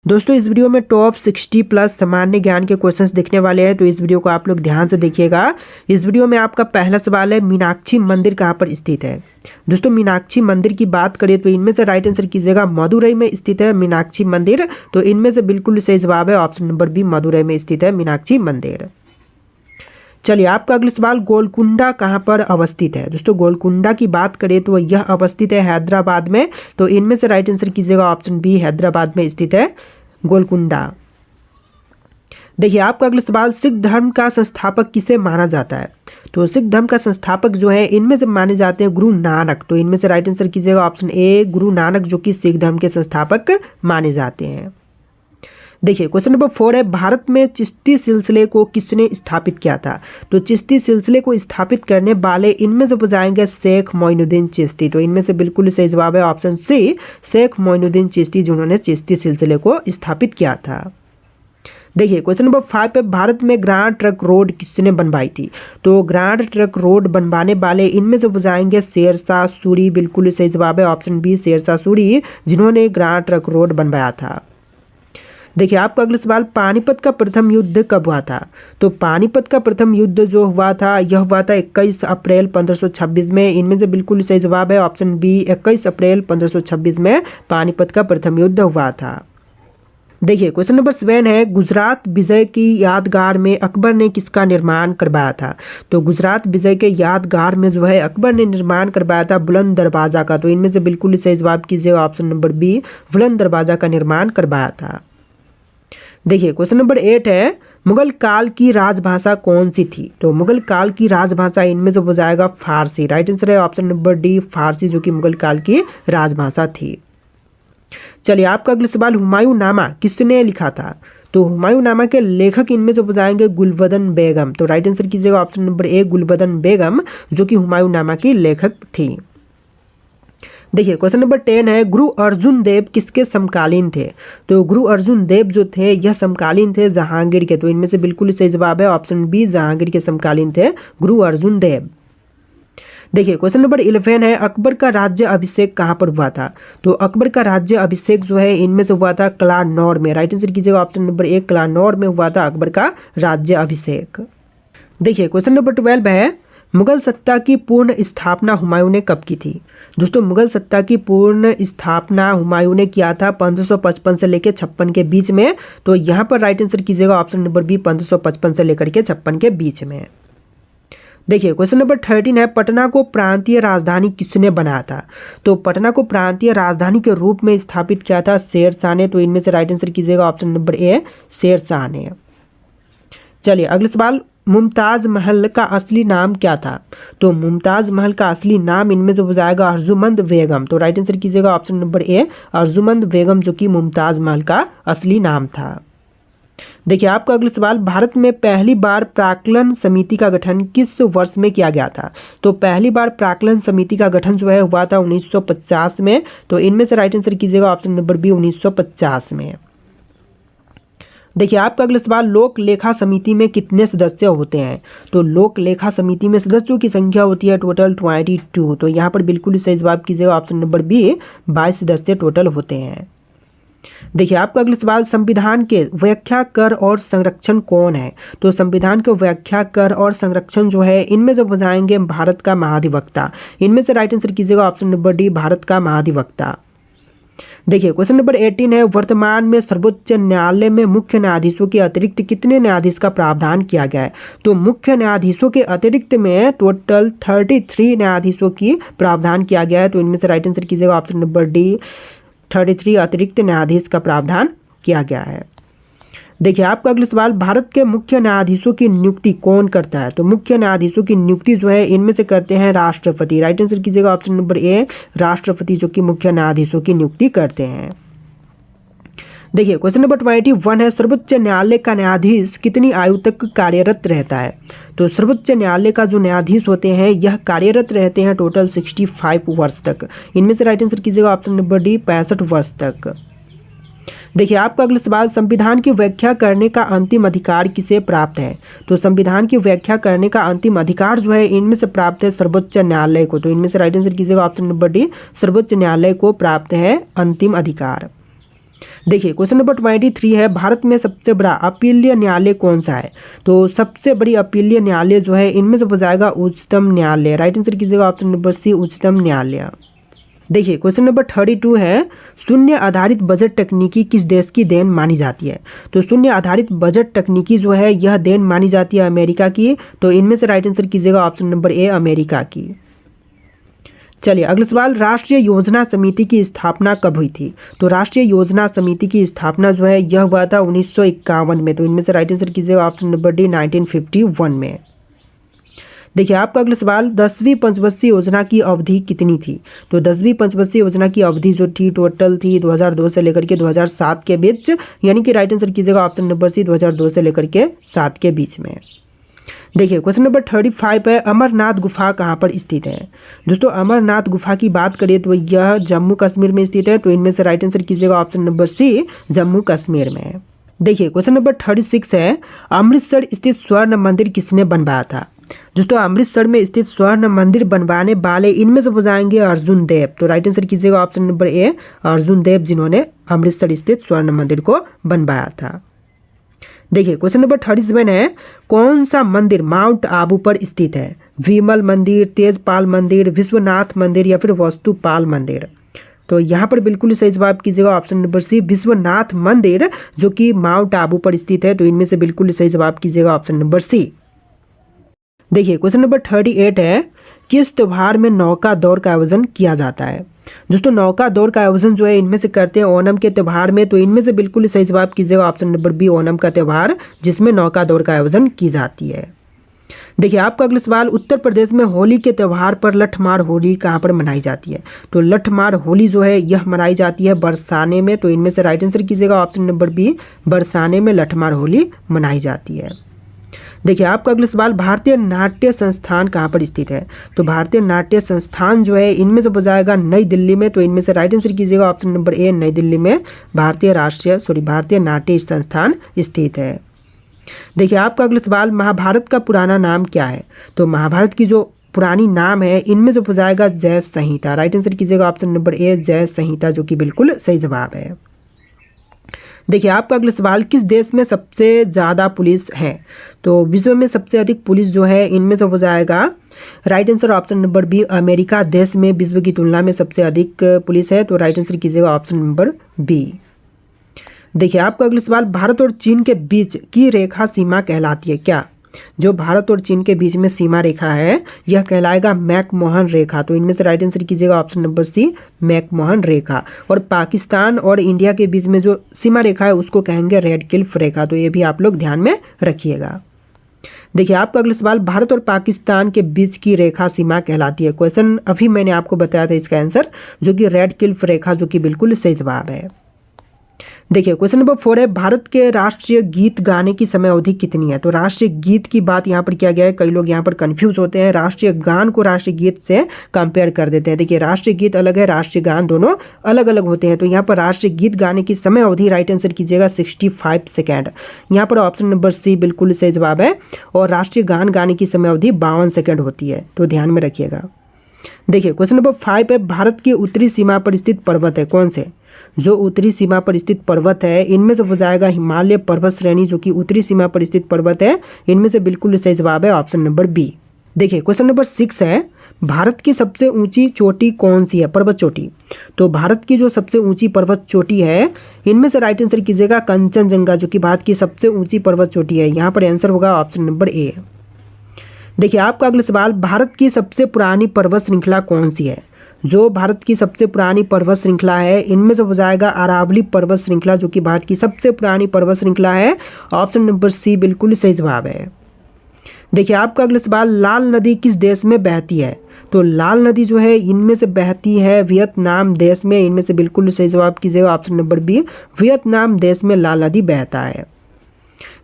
दोस्तों इस वीडियो में टॉप 60 प्लस सामान्य ज्ञान के क्वेश्चंस दिखने वाले हैं, तो इस वीडियो को आप लोग ध्यान से देखिएगा। इस वीडियो में आपका पहला सवाल है, मीनाक्षी मंदिर कहाँ पर स्थित है। दोस्तों मीनाक्षी मंदिर की बात करें तो इनमें से राइट आंसर कीजिएगा मदुरई में स्थित है मीनाक्षी मंदिर। तो इनमें से बिल्कुल सही जवाब है ऑप्शन नंबर बी, मदुरई में स्थित है मीनाक्षी मंदिर। चलिए आपका अगला सवाल, गोलकुंडा कहाँ पर अवस्थित है। दोस्तों गोलकुंडा की बात करें तो यह अवस्थित है हैदराबाद में। तो इनमें से राइट आंसर कीजिएगा ऑप्शन बी, हैदराबाद में स्थित है गोलकुंडा। देखिए आपका अगला सवाल, सिख धर्म का संस्थापक किसे माना जाता है। तो सिख धर्म का संस्थापक जो है इनमें से माने जाते हैं गुरु नानक। तो इनमें से राइट आंसर कीजिएगा ऑप्शन ए, गुरु नानक, जो कि सिख धर्म के संस्थापक माने जाते हैं। देखिए क्वेश्चन नंबर 4 है, भारत में चिश्ती सिलसिले को किसने स्थापित किया था। तो चिश्ती सिलसिले को स्थापित करने वाले इनमें से बताएंगे शेख मोइनुद्दीन चिश्ती। तो इनमें से बिल्कुल सही जवाब है ऑप्शन सी, शेख मोइनुद्दीन चिश्ती, जिन्होंने चिश्ती सिलसिले को स्थापित किया था। देखिए क्वेश्चन नंबर 5 पे, भारत में ग्रांड ट्रक रोड किसने बनवाई थी। तो ग्रांड ट्रक रोड बनवाने वाले इनमें से बुझाएंगे शेरशाह सूरी। बिल्कुल सही जवाब है ऑप्शन बी, शेरशाह सूरी, जिन्होंने ग्रांड ट्रक रोड बनवाया था। देखिए आपका अगला सवाल, पानीपत का प्रथम युद्ध कब हुआ था। तो पानीपत का प्रथम युद्ध जो हुआ था यह हुआ था 21 अप्रैल 1526 में। इनमें से बिल्कुल सही जवाब है ऑप्शन बी, 21 अप्रैल 1526 में पानीपत का प्रथम युद्ध हुआ था। देखिए क्वेश्चन नंबर 7 है, गुजरात विजय की यादगार में अकबर ने किसका निर्माण करवाया था। तो गुजरात विजय के यादगार में जो है अकबर ने निर्माण करवाया था बुलंद दरवाजा का। तो इनमें से बिल्कुल सही जवाब कीजिएगा ऑप्शन नंबर बी, बुलंद दरवाजा का निर्माण करवाया था। देखिए क्वेश्चन नंबर 8 है, मुगल काल की राजभाषा कौन सी थी। तो मुगल काल की राजभाषा इनमें से हो जाएगा फारसी। राइट आंसर है ऑप्शन नंबर डी, फारसी, जो कि मुगल काल की राजभाषा थी। चलिए आपका अगला सवाल, हुमायूं नामा किसने लिखा था। तो हुमायूं नामा के लेखक इनमें से हो जाएंगे गुलबदन बेगम। तो राइट आंसर कीजिएगा ऑप्शन नंबर ए, गुलबदन बेगम, जो कि हुमायूं नामा की लेखक थी। देखिए क्वेश्चन नंबर 10 है, गुरु अर्जुन देव किसके समकालीन थे। तो गुरु अर्जुन देव जो थे यह समकालीन थे जहांगीर के। तो इनमें से बिल्कुल सही जवाब है ऑप्शन बी, जहांगीर के समकालीन थे गुरु अर्जुन देव। देखिए क्वेश्चन नंबर 11 है, अकबर का राज्य अभिषेक कहाँ पर हुआ था। तो अकबर का राज्य अभिषेक जो है इनमें से हुआ था कलानौर में। राइट आंसर कीजिएगा ऑप्शन नंबर ए, कलानौर में हुआ था अकबर का राज्य अभिषेक। देखिए क्वेश्चन नंबर 12 है, मुगल सत्ता की पूर्ण स्थापना हुमायूं ने कब की थी। दोस्तों मुगल सत्ता की पूर्ण स्थापना हुमायूं ने किया था 1555 से लेकर 56 के बीच में। तो यहाँ पर राइट आंसर कीजिएगा ऑप्शन नंबर बी, 1555 से लेकर के 56 के बीच में। देखिए क्वेश्चन नंबर 13 है, पटना को प्रांतीय राजधानी किसने बनाया था। तो पटना को प्रांतीय राजधानी के रूप में स्थापित किया था शेरशाह ने। तो इनमें से राइट आंसर कीजिएगा ऑप्शन नंबर ए, शेरशाह ने। चलिए अगला सवाल, मुमताज महल का असली नाम क्या था। तो मुमताज महल का असली नाम इनमें से हो जाएगा अर्जुमंद बेगम। तो राइट आंसर कीजिएगा ऑप्शन नंबर ए, अर्जुमंद बेगम, जो कि मुमताज महल का असली नाम था। देखिए आपका अगला सवाल, भारत में पहली बार प्राक्कलन समिति का गठन किस वर्ष में किया गया था। तो पहली बार प्राक्कलन समिति का गठन जो है हुआ था 1950 में। तो इनमें से राइट आंसर कीजिएगा ऑप्शन नंबर बी, 1950 में। देखिए आपका अगला सवाल, लोक लेखा समिति में कितने सदस्य होते हैं। तो लोक लेखा समिति में सदस्यों की संख्या होती है टोटल 22। तो यहाँ पर बिल्कुल सही जवाब कीजिएगा ऑप्शन नंबर बी, 22 सदस्य टोटल होते हैं। देखिए आपका अगला सवाल, संविधान के व्याख्या कर और संरक्षण कौन है। तो संविधान के व्याख्या कर और संरक्षण जो है इनमें से बताएंगे भारत का महाधिवक्ता। इनमें से राइट आंसर कीजिएगा ऑप्शन नंबर डी, भारत का महाधिवक्ता। देखिए क्वेश्चन नंबर 18 है, वर्तमान में सर्वोच्च न्यायालय में मुख्य न्यायाधीशों के अतिरिक्त कितने न्यायाधीश का प्रावधान किया गया है। तो मुख्य न्यायाधीशों के अतिरिक्त में टोटल 33 न्यायाधीशों की प्रावधान किया गया है। तो इनमें से राइट आंसर कीजिएगा ऑप्शन नंबर डी, 33 अतिरिक्त न्यायाधीश का प्रावधान किया गया है। देखिए आपका अगला सवाल, भारत के मुख्य न्यायाधीशों की नियुक्ति कौन करता है। तो मुख्य न्यायाधीशों की नियुक्ति जो है इनमें से करते हैं राष्ट्रपति। राइट आंसर कीजिएगा ऑप्शन नंबर ए, राष्ट्रपति, जो कि मुख्य न्यायाधीशों की नियुक्ति करते हैं। देखिए क्वेश्चन नंबर 21 है, सर्वोच्च न्यायालय का न्यायाधीश कितनी आयु तक कार्यरत रहता है। तो सर्वोच्च न्यायालय का जो न्यायाधीश होते हैं यह कार्यरत रहते हैं टोटल 65 वर्ष तक। इनमें से राइट आंसर कीजिएगा ऑप्शन नंबर डी, 65 वर्ष तक। देखिए आपका अगला सवाल, संविधान की व्याख्या करने का अंतिम अधिकार किसे प्राप्त है। तो संविधान की व्याख्या करने का अंतिम अधिकार जो है इनमें से प्राप्त है सर्वोच्च न्यायालय को। तो इनमें से राइट आंसर कीजिएगा ऑप्शन नंबर डी, सर्वोच्च न्यायालय को प्राप्त है अंतिम अधिकार। देखिए क्वेश्चन नंबर 23 है, भारत में सबसे बड़ा अपीलीय न्यायालय कौन सा है? तो सबसे बड़ी अपीलीय न्यायालय जो है इनमें से हो जाएगा उच्चतम न्यायालय। राइट आंसर कीजिएगा ऑप्शन नंबर सी, उच्चतम न्यायालय। देखिए क्वेश्चन नंबर 32 है, शून्य आधारित बजट तकनीकी किस देश की देन मानी जाती है? तो शून्य आधारित बजट तकनीकी जो है यह देन मानी जाती है अमेरिका की। तो इनमें से राइट आंसर कीजिएगा ऑप्शन नंबर ए, अमेरिका की। चलिए अगला सवाल, राष्ट्रीय योजना समिति की स्थापना कब हुई थी? तो राष्ट्रीय योजना समिति की स्थापना जो है यह हुआ था 1951 में। तो इनमें से राइट आंसर कीजिएगा ऑप्शन नंबर डी, 1951 में। देखिए आपका अगला सवाल, 10वीं पंचवर्षीय योजना की अवधि कितनी थी? तो 10वीं पंचवर्षीय योजना की अवधि जो थी टोटल थी 2002 से लेकर के 2007 के बीच, यानी कि राइट आंसर कीजिएगा ऑप्शन नंबर सी, 2002 से लेकर के 7 के बीच में। देखिए क्वेश्चन नंबर 35 है, अमरनाथ गुफा कहाँ पर स्थित है? दोस्तों अमरनाथ गुफा की बात करें तो यह जम्मू कश्मीर में स्थित है। तो इनमें से राइट आंसर कीजिएगा option number C, Jammu Kashmir में। देखिए क्वेश्चन नंबर 36 है, अमृतसर स्थित स्वर्ण मंदिर किसने बनवाया था? दोस्तों अमृतसर में स्थित स्वर्ण मंदिर बनवाने वाले इनमें से हो जाएंगे अर्जुन देव। तो राइट आंसर कीजिएगा ऑप्शन नंबर ए, अर्जुन देव, जिन्होंने अमृतसर स्थित स्वर्ण मंदिर को बनवाया था। देखिए क्वेश्चन नंबर 37 है, कौन सा मंदिर माउंट आबू पर स्थित है? विमल मंदिर, तेजपाल मंदिर, विश्वनाथ मंदिर या फिर वस्तुपाल मंदिर? तो यहाँ पर बिल्कुल सही जवाब कीजिएगा ऑप्शन नंबर सी, विश्वनाथ मंदिर, जो कि माउंट आबू पर स्थित है। तो इनमें से बिल्कुल सही जवाब कीजिएगा ऑप्शन नंबर सी। देखिए क्वेश्चन नंबर 38 है, किस त्योहार में नौका दौड़ का आयोजन किया जाता है? दोस्तों नौका दौड़ का आयोजन जो है इनमें से करते हैं ओणम के त्यौहार में। तो इनमें से बिल्कुल सही जवाब कीजिएगा ऑप्शन नंबर बी, ओणम का त्यौहार, जिसमें नौका दौड़ का आयोजन की जाती है। देखिए आपका अगला सवाल, उत्तर प्रदेश में होली के त्यौहार पर लठमार होली कहाँ पर मनाई जाती है? तो लठमार होली जो है यह मनाई जाती है बरसाने में। तो इनमें से राइट आंसर कीजिएगा ऑप्शन नंबर बी, बरसाने में लठमार होली मनाई जाती है। देखिए आपका अगला सवाल, भारतीय नाट्य संस्थान कहाँ पर स्थित है? तो भारतीय नाट्य संस्थान जो है इनमें से हो जाएगा नई दिल्ली में। तो इनमें से राइट आंसर कीजिएगा ऑप्शन नंबर ए, नई दिल्ली में भारतीय नाट्य संस्थान स्थित है। देखिए आपका अगला सवाल, महाभारत का पुराना नाम क्या है? तो महाभारत की जो पुरानी नाम है इनमें से हो जाएगा जय संहिता। राइट आंसर कीजिएगा ऑप्शन नंबर ए, जय संहिता, जो कि बिल्कुल सही जवाब है। देखिए आपका अगला सवाल, किस देश में सबसे ज़्यादा पुलिस है? तो विश्व में सबसे अधिक पुलिस जो है इनमें से हो जाएगा right answer option number B, America देश में विश्व की तुलना में सबसे अधिक पुलिस है। तो राइट आंसर कीजिएगा ऑप्शन नंबर बी। देखिए आपका अगला सवाल, भारत और चीन के बीच की रेखा सीमा कहलाती है क्या? जो भारत और चीन के बीच में सीमा रेखा है यह कहलाएगा मैकमोहन रेखा। तो इनमें से राइट आंसर कीजिएगा ऑप्शन नंबर सी, मैकमोहन रेखा। और पाकिस्तान और इंडिया के बीच में जो सीमा रेखा है उसको कहेंगे रेड क्लिफ रेखा। तो ये भी आप लोग ध्यान में रखिएगा। देखिए आपका अगला सवाल, भारत और पाकिस्तान के बीच की रेखा सीमा कहलाती है? क्वेश्चन अभी मैंने आपको बताया था इसका आंसर, जो कि रेड क्लिफ रेखा, जो कि बिल्कुल सही जवाब है। देखिए क्वेश्चन नंबर 4 है, भारत के राष्ट्रीय गीत गाने की समय अवधि कितनी है? तो राष्ट्रीय गीत की बात यहाँ पर किया गया है। कई लोग यहाँ पर कंफ्यूज होते हैं, राष्ट्रीय गान को राष्ट्रीय गीत से कंपेयर कर देते हैं। देखिए राष्ट्रीय गीत अलग है, राष्ट्रीय गान दोनों अलग अलग होते हैं। तो यहाँ पर राष्ट्रीय गीत गाने की समय अवधि राइट आंसर कीजिएगा 65 सेकेंड। यहाँ पर ऑप्शन नंबर सी बिल्कुल सही जवाब है। और राष्ट्रीय गान गाने की समय अवधि 52 सेकेंड होती है। तो ध्यान में रखिएगा। देखिए क्वेश्चन नंबर 5 है, भारत की उत्तरी सीमा पर स्थित पर्वत है कौन से? जो उत्तरी सीमा पर स्थित पर्वत है इनमें से हो जाएगा हिमालय पर्वत श्रेणी, जो कि उत्तरी सीमा पर स्थित पर्वत है। इनमें से बिल्कुल सही जवाब है ऑप्शन नंबर बी। देखिए क्वेश्चन नंबर 6 है, भारत की सबसे ऊंची चोटी कौन सी है? पर्वत चोटी। तो भारत की जो सबसे ऊंची पर्वत चोटी है इनमें से राइट आंसर कीजिएगा कंचनजंगा, जो कि भारत की सबसे ऊंची पर्वत चोटी है। यहाँ पर आंसर होगा ऑप्शन नंबर ए। देखिए आपका अगला सवाल, भारत की सबसे पुरानी पर्वत श्रृंखला कौन सी है? जो भारत की सबसे पुरानी पर्वत श्रृंखला है इनमें से हो जाएगा अरावली पर्वत श्रृंखला, जो कि भारत की सबसे पुरानी पर्वत श्रृंखला है। ऑप्शन नंबर सी बिल्कुल सही जवाब है। देखिए आपका अगला सवाल, लाल नदी किस देश में बहती है? तो लाल नदी जो है इनमें से बहती है वियतनाम देश में। इनमें से बिल्कुल सही जवाब कीजिएगा ऑप्शन नंबर बी, वियतनाम देश में लाल नदी बहता है।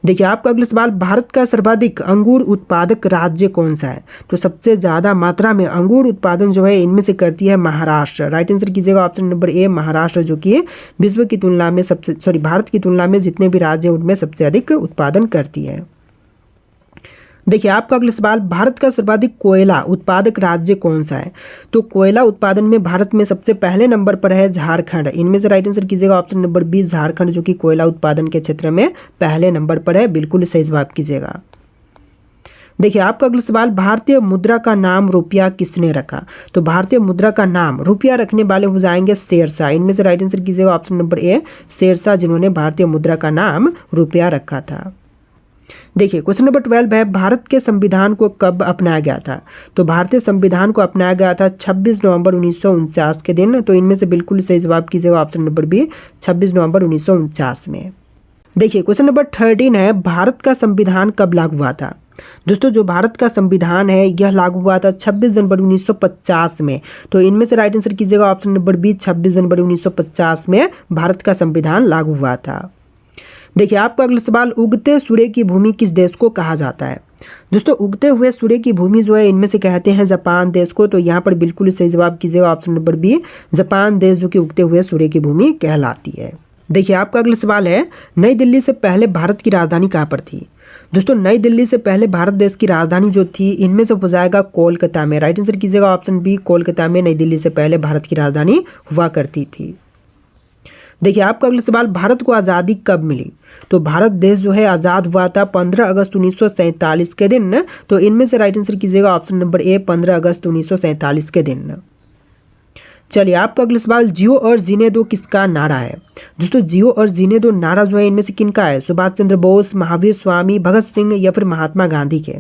देखिए आपका अगला सवाल, भारत का सर्वाधिक अंगूर उत्पादक राज्य कौन सा है? तो सबसे ज़्यादा मात्रा में अंगूर उत्पादन जो है इनमें से करती है महाराष्ट्र। राइट आंसर कीजिएगा ऑप्शन नंबर ए, महाराष्ट्र, जो कि विश्व की तुलना में भारत की तुलना में जितने भी राज्य हैं उनमें सबसे अधिक उत्पादन करती है। देखिए आपका अगला सवाल, भारत का सर्वाधिक कोयला उत्पादक राज्य कौन सा है? तो कोयला उत्पादन में भारत में सबसे पहले नंबर पर है झारखंड। इनमें से राइट आंसर कीजिएगा ऑप्शन नंबर बी झारखंड, जो कि कोयला उत्पादन के क्षेत्र में पहले नंबर पर है। बिल्कुल सही जवाब कीजिएगा। देखिए आपका अगला सवाल, भारतीय मुद्रा का नाम रुपया किसने रखा? तो भारतीय मुद्रा का नाम रुपया रखने वाले हो जाएंगे शेरशाह। इनमें से राइट आंसर कीजिएगा ऑप्शन नंबर ए शेरशाह, जिन्होंने भारतीय मुद्रा का नाम रुपया रखा था। देखिए क्वेश्चन नंबर 12 है, भारत के संविधान को कब अपनाया गया था? तो भारतीय संविधान को अपनाया गया था 26 नवंबर 1949 के दिन। तो इनमें से बिल्कुल सही जवाब कीजिएगा ऑप्शन नंबर बी 26 नवंबर 1949 में। देखिए क्वेश्चन नंबर 13 है, भारत का संविधान कब लागू हुआ था? दोस्तों जो भारत का संविधान है यह लागू हुआ था 26 जनवरी 1950 में। तो इनमें से राइट आंसर कीजिएगा ऑप्शन नंबर बी 26 जनवरी 1950 में भारत का संविधान लागू हुआ था। देखिए आपका अगला सवाल, उगते सूर्य की भूमि किस देश को कहा जाता है? दोस्तों उगते हुए सूर्य की भूमि जो है इनमें से कहते हैं जापान देश को। तो यहाँ पर बिल्कुल सही जवाब कीजिएगा ऑप्शन नंबर बी जापान देश, जो कि उगते हुए सूर्य की भूमि कहलाती है। देखिए आपका अगला सवाल है, नई दिल्ली से पहले भारत की राजधानी कहाँ पर थी? दोस्तों नई दिल्ली से पहले भारत देश की राजधानी जो थी इनमें से हो जाएगा कोलकाता में। राइट आंसर कीजिएगा ऑप्शन बी कोलकाता में नई दिल्ली से पहले भारत की राजधानी हुआ करती थी। देखिए आपका अगला सवाल, भारत को आज़ादी कब मिली? तो भारत देश जो है आज़ाद हुआ था 15 अगस्त 1947 के दिन। तो इनमें से राइट आंसर कीजिएगा ऑप्शन नंबर ए 15 अगस्त 1947 के दिन। चलिए आपका अगला सवाल, जियो और जीने दो किसका नारा है? दोस्तों जियो और जीने दो नारा जो है इनमें से किनका है? सुभाष चंद्र बोस, महावीर स्वामी, भगत सिंह या फिर महात्मा गांधी के?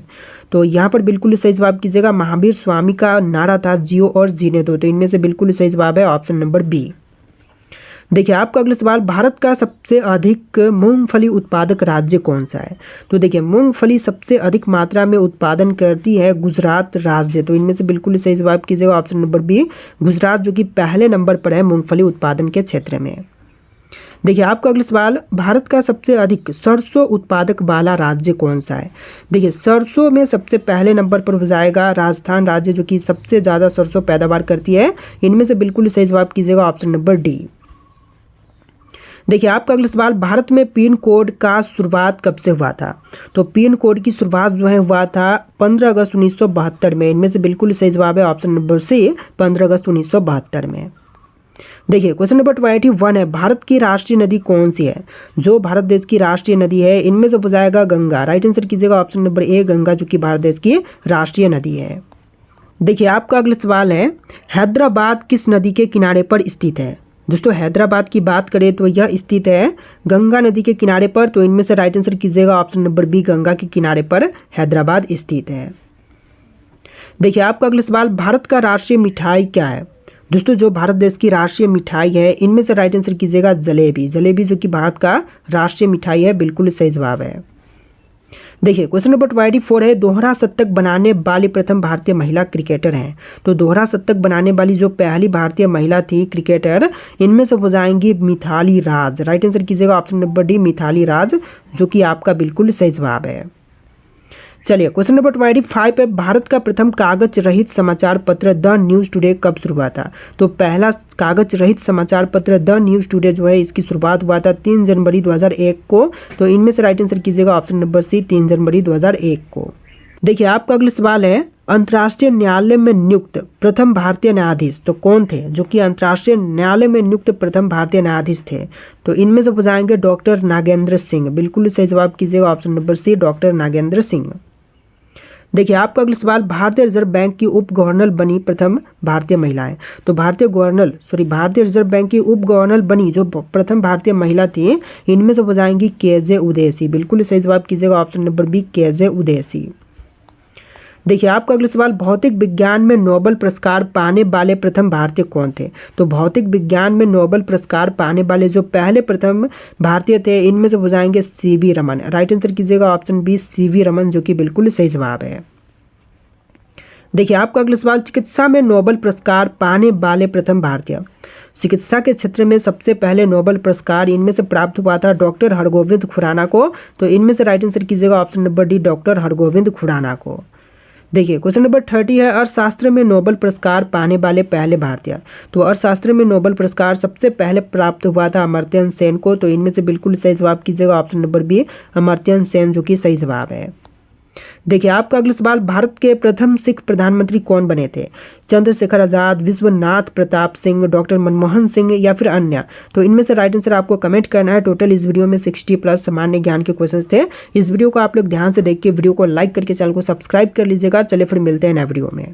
तो यहाँ पर बिल्कुल सही जवाब कीजिएगा, महावीर स्वामी का नारा था जियो और जीने दो। तो इनमें से बिल्कुल सही जवाब है ऑप्शन नंबर बी। देखिए आपका अगला सवाल, भारत का सबसे अधिक मूंगफली उत्पादक राज्य कौन सा है? तो देखिए मूंगफली सबसे अधिक मात्रा में उत्पादन करती है गुजरात राज्य। तो इनमें से बिल्कुल सही जवाब कीजिएगा ऑप्शन नंबर बी गुजरात, जो कि पहले नंबर पर है मूंगफली उत्पादन के क्षेत्र में। देखिए आपका अगला सवाल, भारत का सबसे अधिक सरसों उत्पादक वाला राज्य कौन सा है? देखिए सरसों में सबसे पहले नंबर पर हो जाएगा राजस्थान राज्य, जो कि सबसे ज़्यादा सरसों पैदावार करती है। इनमें से बिल्कुल सही जवाब कीजिएगा ऑप्शन नंबर डी। देखिए आपका अगला सवाल, भारत में पिन कोड का शुरुआत कब से हुआ था? तो पिन कोड की शुरुआत जो है हुआ था 15 अगस्त 1972 में। इनमें से बिल्कुल सही जवाब है ऑप्शन नंबर सी 15 अगस्त 1972 में। देखिए क्वेश्चन नंबर 21 है, भारत की राष्ट्रीय नदी कौन सी है? जो भारत देश की राष्ट्रीय नदी है इनमें से हो जाएगा गंगा। राइट आंसर कीजिएगा ऑप्शन नंबर ए गंगा, जो कि भारत देश की राष्ट्रीय नदी है। देखिए आपका अगला सवाल है, हैदराबाद किस नदी के किनारे पर स्थित है? दोस्तों हैदराबाद की बात करें तो यह स्थित है गंगा नदी के किनारे पर। तो इनमें से राइट आंसर कीजिएगा ऑप्शन नंबर बी गंगा के किनारे पर हैदराबाद स्थित है। देखिए आपका अगला सवाल, भारत का राष्ट्रीय मिठाई क्या है? दोस्तों जो भारत देश की राष्ट्रीय मिठाई है इनमें से राइट आंसर कीजिएगा जलेबी। जलेबी जो कि भारत का राष्ट्रीय मिठाई है, बिल्कुल सही जवाब है। देखिए क्वेश्चन नंबर 24 है, दोहरा शतक बनाने वाली प्रथम भारतीय महिला क्रिकेटर हैं। तो दोहरा शतक बनाने वाली जो पहली भारतीय महिला थी क्रिकेटर इनमें से हो जाएंगी मिथाली राज। राइट आंसर कीजिएगा option number D Mithali Raj, जो कि आपका बिल्कुल सही जवाब है। चलिए क्वेश्चन नंबर 25 है, भारत का प्रथम कागज रहित समाचार पत्र द न्यूज़ टुडे कब शुरू हुआ था? तो पहला कागज रहित समाचार पत्र द न्यूज़ टुडे जो है इसकी शुरुआत हुआ था 3 जनवरी 2001 को। तो इनमें से राइट आंसर कीजिएगा ऑप्शन नंबर सी 3 जनवरी 2001 को। देखिए आपका अगला सवाल है, अंतर्राष्ट्रीय न्यायालय में नियुक्त प्रथम भारतीय न्यायाधीश तो कौन थे? जो कि अंतर्राष्ट्रीय न्यायालय में नियुक्त प्रथम भारतीय न्यायाधीश थे। तो इनमें से हो जाएंगे डॉक्टर नागेंद्र सिंह। बिल्कुल सही जवाब कीजिएगा option number C doctor Nagendra Singh. देखिए आपका अगला सवाल, भारतीय रिजर्व बैंक की उप गवर्नर बनी प्रथम भारतीय महिलाएं। तो भारतीय रिजर्व बैंक की उप गवर्नर बनी जो प्रथम भारतीय महिला थी इनमें से हो जाएंगी केजे उदेसी। बिल्कुल सही जवाब कीजिएगा option number B KJ Udeshi. देखिए आपका अगला सवाल, भौतिक विज्ञान में नोबेल पुरस्कार पाने वाले प्रथम भारतीय कौन थे? तो भौतिक विज्ञान में नोबेल पुरस्कार पाने वाले जो पहले प्रथम भारतीय थे इनमें से हो जाएंगे सीवी रमन। राइट आंसर कीजिएगा ऑप्शन बी सीवी रमन, जो कि बिल्कुल सही जवाब है। देखिए आपका अगला सवाल, चिकित्सा में नोबेल पुरस्कार पाने वाले प्रथम भारतीय। चिकित्सा के क्षेत्र में सबसे पहले नोबेल पुरस्कार इनमें से प्राप्त हुआ था डॉक्टर हरगोविंद खुराना को। तो इनमें से राइट आंसर कीजिएगा option number D doctor Hargobind Khorana को। देखिए क्वेश्चन नंबर 30 है, अर्थशास्त्र में नोबेल पुरस्कार पाने वाले पहले भारतीय। तो अर्थशास्त्र में नोबेल पुरस्कार सबसे पहले प्राप्त हुआ था अमर्त्य सेन को। तो इनमें से बिल्कुल सही जवाब कीजिएगा option number B Amartya Sen, जो कि सही जवाब है। देखिए आपका अगला सवाल, भारत के प्रथम सिख प्रधानमंत्री कौन बने थे? चंद्रशेखर आजाद, विश्वनाथ प्रताप सिंह, डॉक्टर मनमोहन सिंह या फिर अन्य? तो इनमें से राइट आंसर आपको कमेंट करना है। टोटल इस वीडियो में 60 प्लस सामान्य ज्ञान के क्वेश्चंस थे। इस वीडियो को आप लोग ध्यान से देखिए, वीडियो को लाइक करके चैनल को सब्सक्राइब कर लीजिएगा। चलिए फिर मिलते हैं नए वीडियो में।